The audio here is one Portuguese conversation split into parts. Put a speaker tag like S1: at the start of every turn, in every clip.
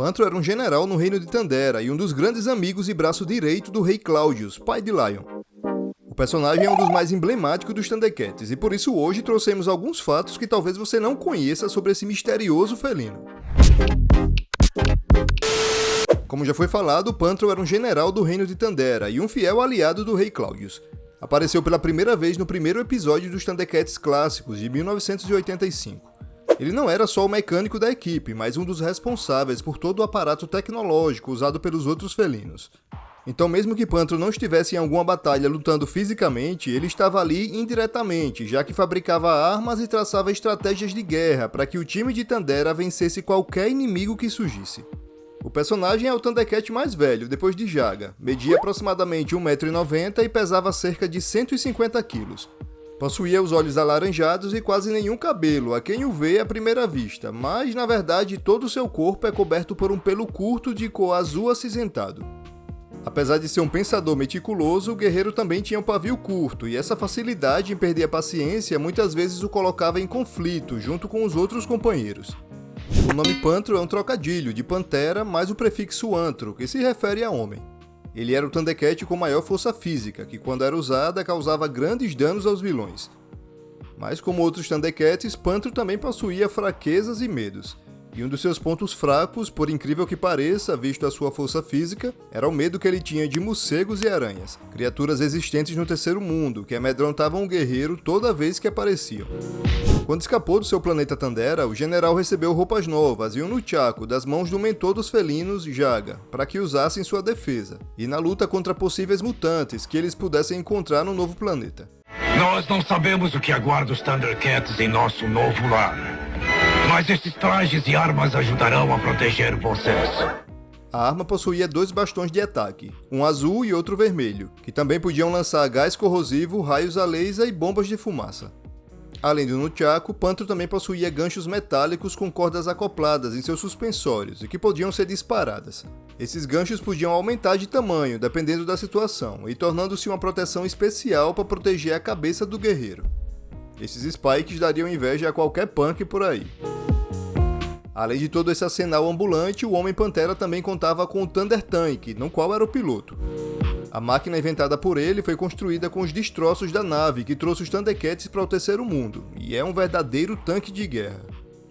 S1: Pantro era um general no reino de Tandera e um dos grandes amigos e braço direito do rei Claudius, pai de Lion. O personagem é um dos mais emblemáticos dos Thundercats e por isso hoje trouxemos alguns fatos que talvez você não conheça sobre esse misterioso felino. Como já foi falado, Pantro era um general do reino de Tandera e um fiel aliado do rei Claudius. Apareceu pela primeira vez no primeiro episódio dos Thundercats clássicos, de 1985. Ele não era só o mecânico da equipe, mas um dos responsáveis por todo o aparato tecnológico usado pelos outros felinos. Então, mesmo que Pantro não estivesse em alguma batalha lutando fisicamente, ele estava ali indiretamente, já que fabricava armas e traçava estratégias de guerra para que o time de Tandera vencesse qualquer inimigo que surgisse. O personagem é o Thundercat mais velho, depois de Jaga, media aproximadamente 1,90 m e pesava cerca de 150 kg. Possuía os olhos alaranjados e quase nenhum cabelo, a quem o vê à primeira vista, mas na verdade todo o seu corpo é coberto por um pelo curto de cor azul acinzentado. Apesar de ser um pensador meticuloso, o guerreiro também tinha um pavio curto, e essa facilidade em perder a paciência muitas vezes o colocava em conflito junto com os outros companheiros. O nome Pantro é um trocadilho de pantera mais o prefixo antro, que se refere a homem. Ele era o Thundercat com maior força física, que quando era usada causava grandes danos aos vilões. Mas como outros Thundercats, Pantro também possuía fraquezas e medos. E um dos seus pontos fracos, por incrível que pareça, visto a sua força física, era o medo que ele tinha de morcegos e aranhas, criaturas existentes no terceiro mundo, que amedrontavam o guerreiro toda vez que apareciam. Quando escapou do seu planeta Tandera, o general recebeu roupas novas e um nunchaku das mãos do mentor dos felinos, Jaga, para que usasse em sua defesa, e na luta contra possíveis mutantes que eles pudessem encontrar no novo planeta.
S2: Nós não sabemos o que aguarda os Thundercats em nosso novo lar, mas esses trajes e armas ajudarão a proteger vocês.
S1: A arma possuía 2 bastões de ataque, um azul e outro vermelho, que também podiam lançar gás corrosivo, raios a laser e bombas de fumaça. Além do nunchaku, Pantro também possuía ganchos metálicos com cordas acopladas em seus suspensórios e que podiam ser disparadas. Esses ganchos podiam aumentar de tamanho, dependendo da situação, e tornando-se uma proteção especial para proteger a cabeça do guerreiro. Esses spikes dariam inveja a qualquer punk por aí. Além de todo esse arsenal ambulante, o Homem-Pantera também contava com o Thunder Tank, no qual era o piloto. A máquina inventada por ele foi construída com os destroços da nave que trouxe os Thundercats para o terceiro mundo, e é um verdadeiro tanque de guerra.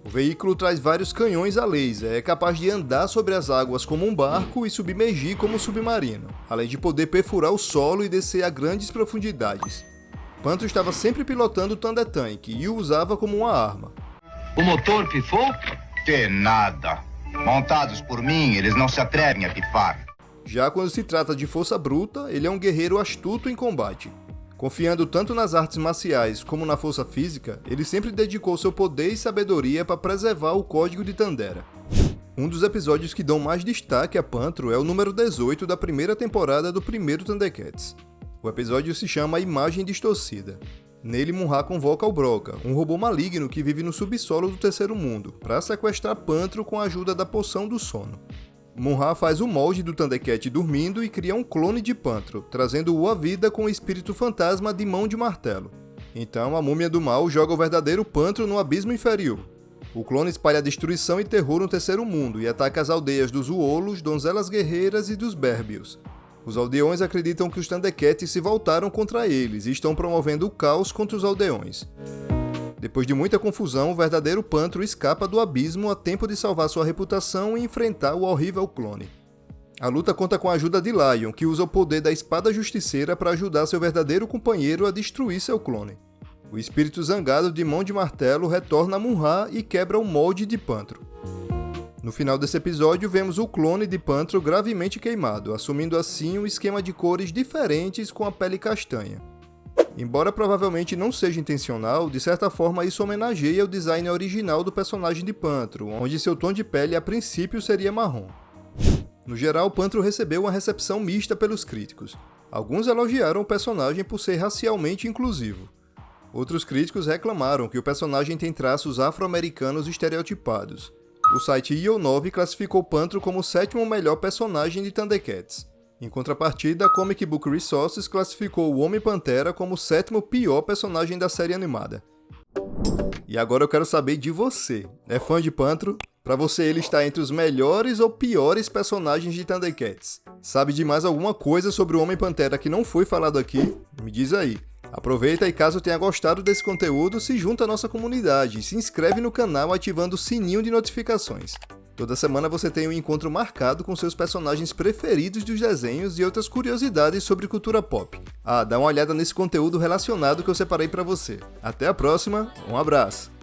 S1: O veículo traz vários canhões a laser, é capaz de andar sobre as águas como um barco e submergir como um submarino, além de poder perfurar o solo e descer a grandes profundidades. Pantro estava sempre pilotando o Thunder Tank e o usava como uma arma.
S3: O motor pifou? Que nada. Montados por mim, eles não se atrevem a pifar.
S1: Já quando se trata de força bruta, ele é um guerreiro astuto em combate. Confiando tanto nas artes marciais como na força física, ele sempre dedicou seu poder e sabedoria para preservar o código de Tandera. Um dos episódios que dão mais destaque a Pantro é o número 18 da primeira temporada do primeiro Thundercats. O episódio se chama A Imagem Distorcida. Nele, Mun-Ra convoca o Broca, um robô maligno que vive no subsolo do terceiro mundo, para sequestrar Pantro com a ajuda da poção do sono. Mun-Ra faz o molde do Thundercat dormindo e cria um clone de Pantro, trazendo-o à vida com o espírito fantasma de Mão de Martelo. Então, a Múmia do Mal joga o verdadeiro Pantro no abismo inferior. O clone espalha destruição e terror no terceiro mundo e ataca as aldeias dos Uolos, donzelas guerreiras e dos Berbios. Os aldeões acreditam que os Thundercats se voltaram contra eles e estão promovendo o caos contra os aldeões. Depois de muita confusão, o verdadeiro Pantro escapa do abismo a tempo de salvar sua reputação e enfrentar o horrível clone. A luta conta com a ajuda de Lion, que usa o poder da Espada Justiceira para ajudar seu verdadeiro companheiro a destruir seu clone. O espírito zangado de Mão de Martelo retorna a Mun-Ra e quebra o molde de Pantro. No final desse episódio, vemos o clone de Pantro gravemente queimado, assumindo assim um esquema de cores diferentes com a pele castanha. Embora provavelmente não seja intencional, de certa forma isso homenageia o design original do personagem de Pantro, onde seu tom de pele a princípio seria marrom. No geral, Pantro recebeu uma recepção mista pelos críticos. Alguns elogiaram o personagem por ser racialmente inclusivo. Outros críticos reclamaram que o personagem tem traços afro-americanos estereotipados. O site IO9 classificou Pantro como o 7º melhor personagem de Thundercats. Em contrapartida, a Comic Book Resources classificou o Homem-Pantera como o 7º pior personagem da série animada. E agora eu quero saber de você. É fã de Pantro? Pra você ele está entre os melhores ou piores personagens de Thundercats? Sabe de mais alguma coisa sobre o Homem-Pantera que não foi falado aqui? Me diz aí. Aproveita e caso tenha gostado desse conteúdo, se junta à nossa comunidade e se inscreve no canal ativando o sininho de notificações. Toda semana você tem um encontro marcado com seus personagens preferidos dos desenhos e outras curiosidades sobre cultura pop. Dá uma olhada nesse conteúdo relacionado que eu separei pra você. Até a próxima, um abraço!